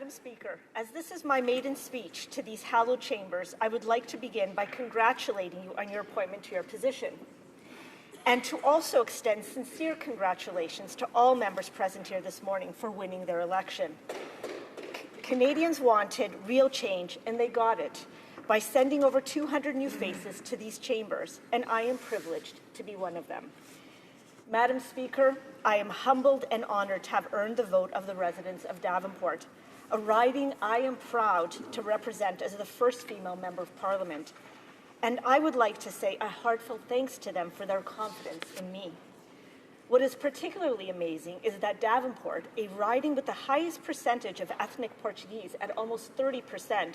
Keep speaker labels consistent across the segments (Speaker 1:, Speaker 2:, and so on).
Speaker 1: Madam Speaker, as this is my maiden speech to these hallowed chambers, I would like to begin by congratulating you on your appointment to your position, and to also extend sincere congratulations to all members present here this morning for winning their election. Canadians wanted real change, and they got it by sending over 200 new faces to these chambers, and I am privileged to be one of them. Madam Speaker, I am humbled and honored to have earned the vote of the residents of Davenport, a riding I am proud to represent as the first female member of Parliament. And I would like to say a heartfelt thanks to them for their confidence in me. What is particularly amazing is that Davenport, a riding with the highest percentage of ethnic Portuguese at almost 30%,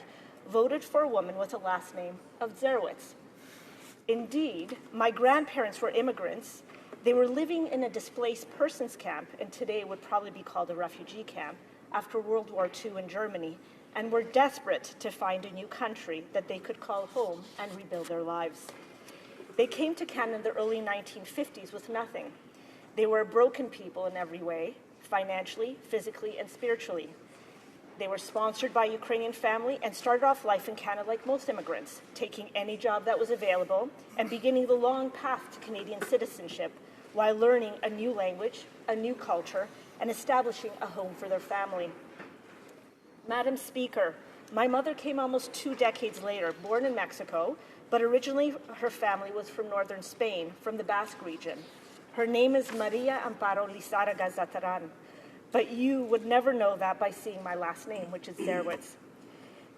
Speaker 1: voted for a woman with a last name of Dzerowicz. Indeed, my grandparents were immigrants. They were living in a displaced persons camp, and today would probably be called a refugee camp, after World War II in Germany, and were desperate to find a new country that they could call home and rebuild their lives. They came to Canada in the early 1950s with nothing. They were a broken people in every way, financially, physically, and spiritually. They were sponsored by a Ukrainian family and started off life in Canada like most immigrants, taking any job that was available and beginning the long path to Canadian citizenship while learning a new language, a new culture, and establishing a home for their family. Madam Speaker, my mother came almost 2 decades later, born in Mexico, but originally her family was from northern Spain, from the Basque region. Her name is Maria Amparo Lizárraga Zataran, but you would never know that by seeing my last name, which is Dzerowicz.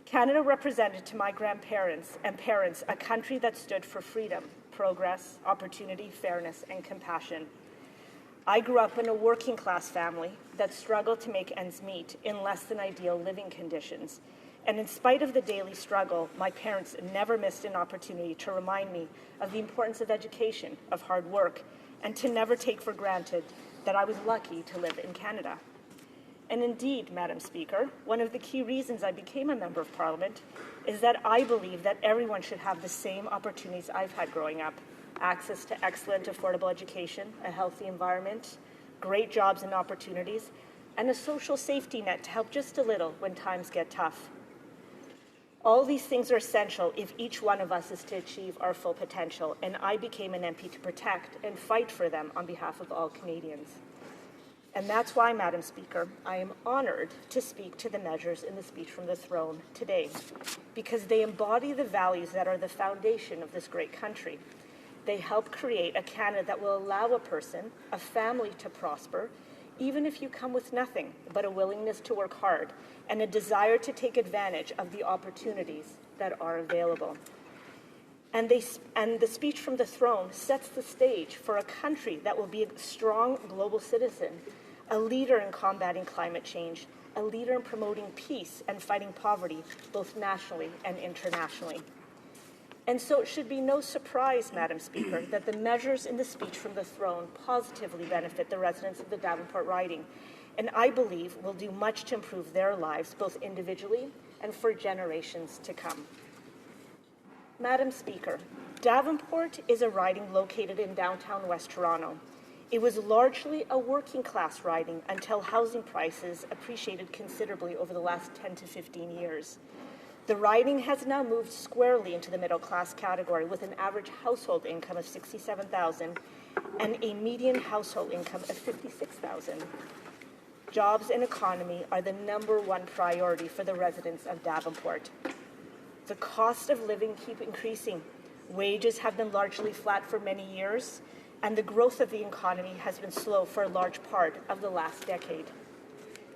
Speaker 1: Canada represented to my grandparents and parents a country that stood for freedom, progress, opportunity, fairness, and compassion. I grew up in a working-class family that struggled to make ends meet in less than ideal living conditions. And in spite of the daily struggle, my parents never missed an opportunity to remind me of the importance of education, of hard work, and to never take for granted that I was lucky to live in Canada. And indeed, Madam Speaker, one of the key reasons I became a member of Parliament is that I believe that everyone should have the same opportunities I've had growing up: access to excellent, affordable education, a healthy environment, great jobs and opportunities, and a social safety net to help just a little when times get tough. All these things are essential if each one of us is to achieve our full potential, and I became an MP to protect and fight for them on behalf of all Canadians. And that's why, Madam Speaker, I am honored to speak to the measures in the speech from the throne today, because they embody the values that are the foundation of this great country. They help create a Canada that will allow a person, a family, to prosper, even if you come with nothing but a willingness to work hard and a desire to take advantage of the opportunities that are available. And the speech from the throne sets the stage for a country that will be a strong global citizen, a leader in combating climate change, a leader in promoting peace and fighting poverty, both nationally and internationally. And so it should be no surprise, Madam Speaker, that the measures in the speech from the throne positively benefit the residents of the Davenport riding, and I believe will do much to improve their lives, both individually and for generations to come. Madam Speaker, Davenport is a riding located in downtown West Toronto. It was largely a working-class riding until housing prices appreciated considerably over the last 10 to 15 years. The riding has now moved squarely into the middle-class category with an average household income of $67,000 and a median household income of $56,000. Jobs and economy are the #1 priority for the residents of Davenport. The cost of living keep increasing. Wages have been largely flat for many years, and the growth of the economy has been slow for a large part of the last decade.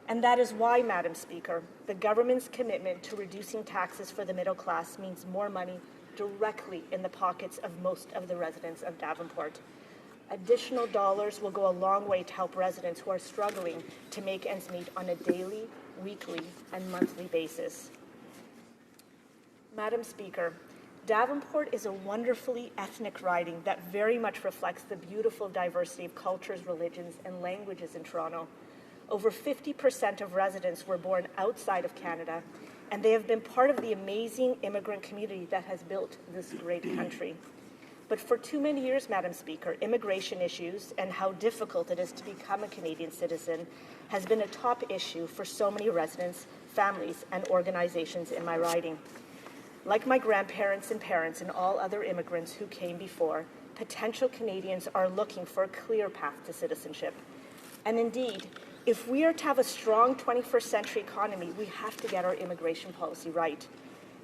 Speaker 1: And that is why, Madam Speaker, the government's commitment to reducing taxes for the middle class means more money directly in the pockets of most of the residents of Davenport. Additional dollars will go a long way to help residents who are struggling to make ends meet on a daily, weekly, and monthly basis. Madam Speaker, Davenport is a wonderfully ethnic riding that very much reflects the beautiful diversity of cultures, religions, and languages in Toronto. Over 50% of residents were born outside of Canada, and they have been part of the amazing immigrant community that has built this great country. But for too many years, Madam Speaker, immigration issues and how difficult it is to become a Canadian citizen has been a top issue for so many residents families, and organizations in my riding. Like my grandparents and parents and all other immigrants who came before, potential Canadians are looking for a clear path to citizenship. And indeed, if we are to have a strong 21st century economy, we have to get our immigration policy right.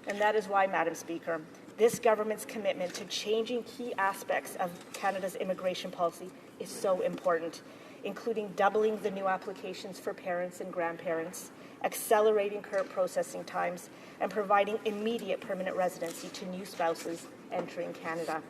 Speaker 1: And that is why, Madam Speaker, this government's commitment to changing key aspects of Canada's immigration policy is so important, including doubling the new applications for parents and grandparents, accelerating current processing times, and providing immediate permanent residency to new spouses entering Canada.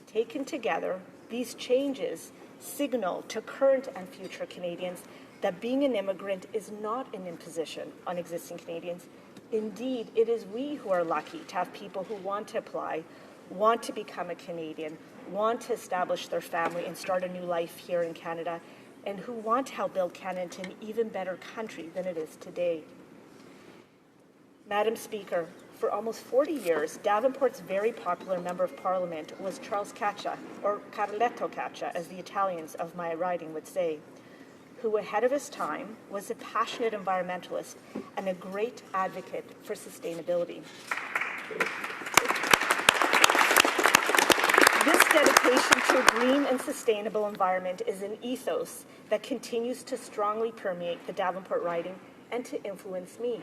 Speaker 1: Taken together, these changes signal to current and future Canadians that being an immigrant is not an imposition on existing Canadians. Indeed, it is we who are lucky to have people who want to apply, want to become a Canadian, want to establish their family and start a new life here in Canada, and who want to help build Canada into an even better country than it is today. Madam Speaker, for almost 40 years, Davenport's very popular Member of Parliament was Charles Caccia, or Carletto Caccia, as the Italians of my riding would say, who ahead of his time was a passionate environmentalist and a great advocate for sustainability. This dedication to a green and sustainable environment is an ethos that continues to strongly permeate the Davenport riding and to influence me.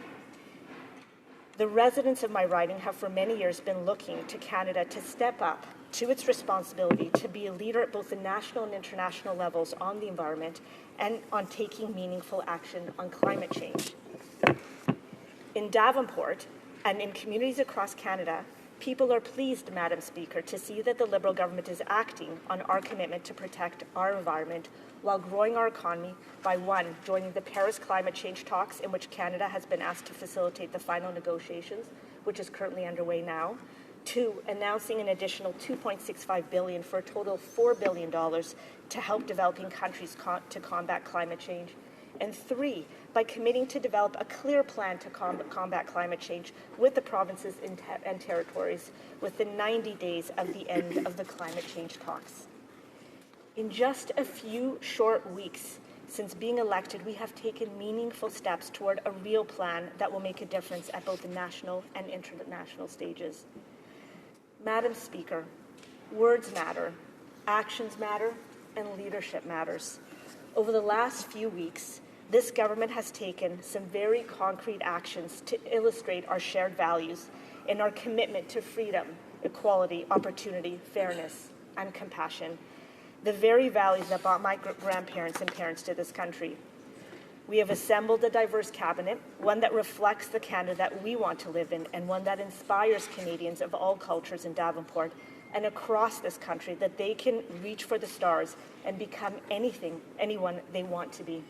Speaker 1: The residents of my riding have for many years been looking to Canada to step up to its responsibility to be a leader at both the national and international levels on the environment and on taking meaningful action on climate change. In Davenport and in communities across Canada, people are pleased, Madam Speaker, to see that the Liberal government is acting on our commitment to protect our environment while growing our economy by, one, joining the Paris climate change talks in which Canada has been asked to facilitate the final negotiations, which is currently underway now. Two, announcing an additional $2.65 billion for a total of $4 billion to help developing countries to combat climate change. And three, by committing to develop a clear plan to combat climate change with the provinces and territories within 90 days of the end of the climate change talks. In just a few short weeks since being elected, we have taken meaningful steps toward a real plan that will make a difference at both the national and international stages. Madam Speaker, words matter, actions matter, and leadership matters. Over the last few weeks, this government has taken some very concrete actions to illustrate our shared values and our commitment to freedom, equality, opportunity, fairness, and compassion, the very values that brought my grandparents and parents to this country. We have assembled a diverse cabinet, one that reflects the Canada that we want to live in, and one that inspires Canadians of all cultures in Davenport and across this country that they can reach for the stars and become anyone they want to be.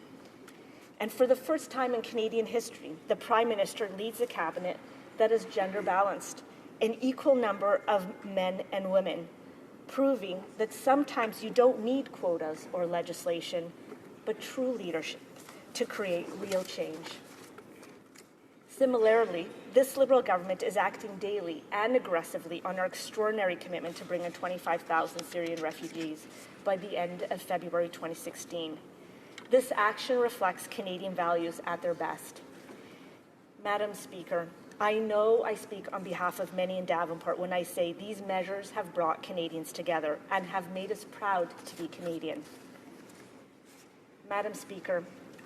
Speaker 1: And for the first time in Canadian history, the Prime Minister leads a cabinet that is gender balanced, an equal number of men and women, proving that sometimes you don't need quotas or legislation, but true leadership to create real change. Similarly, this Liberal government is acting daily and aggressively on our extraordinary commitment to bring in 25,000 Syrian refugees by the end of February 2016. This action reflects Canadian values at their best. Madam Speaker, I know I speak on behalf of many in Davenport when I say these measures have brought Canadians together and have made us proud to be Canadian. Madam Speaker,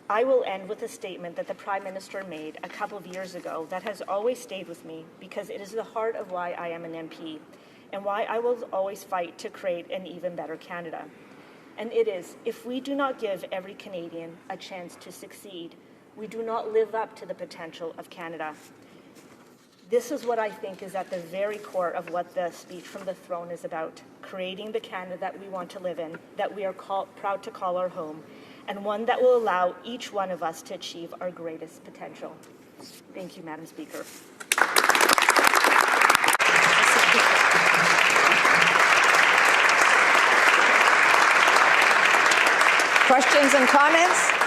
Speaker 1: I will end with a statement that the Prime Minister made a couple of years ago that has always stayed with me because it is the heart of why I am an MP and why I will always fight to create an even better Canada. And it is, if we do not give every Canadian a chance to succeed, we do not live up to the potential of Canada. This is what I think is at the very core of what the speech from the throne is about, creating the Canada that we want to live in, that we are proud to call our home, and one that will allow each one of us to achieve our greatest potential. Thank you, Madam Speaker.
Speaker 2: Questions and comments?